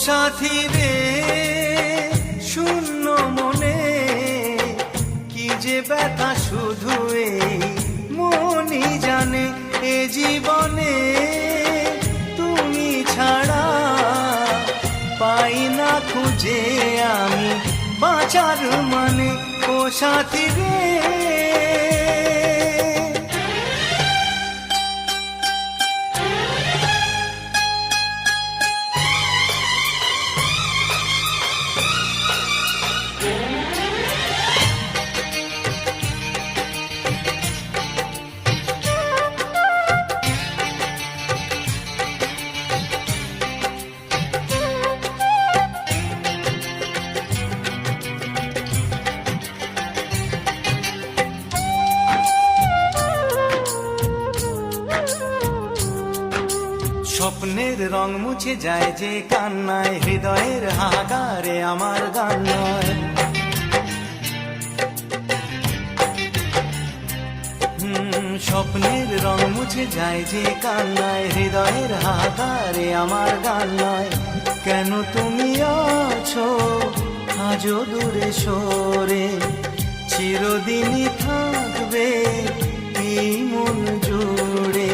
সাথী রে শূন্য মনে কি যে ব্যথা শুধু এই মনই জানে। এ জীবনে তুমি ছাড়া পাই না খুঁজে আমি বাঁচার মানে। ও সাথী রে স্বপ্নের রং মুছে যায় যে কান্নায়, হৃদয়ের হাহাকারে আমার গান নয়। স্বপ্নের রং মুছে যায় যে কান্নায়, হৃদয়ের হাহাকারে আমার গান নয়। কেন তুমি আছো আজও দূরে সরে, চিরদিনই থাকবে এই মন জুড়ে।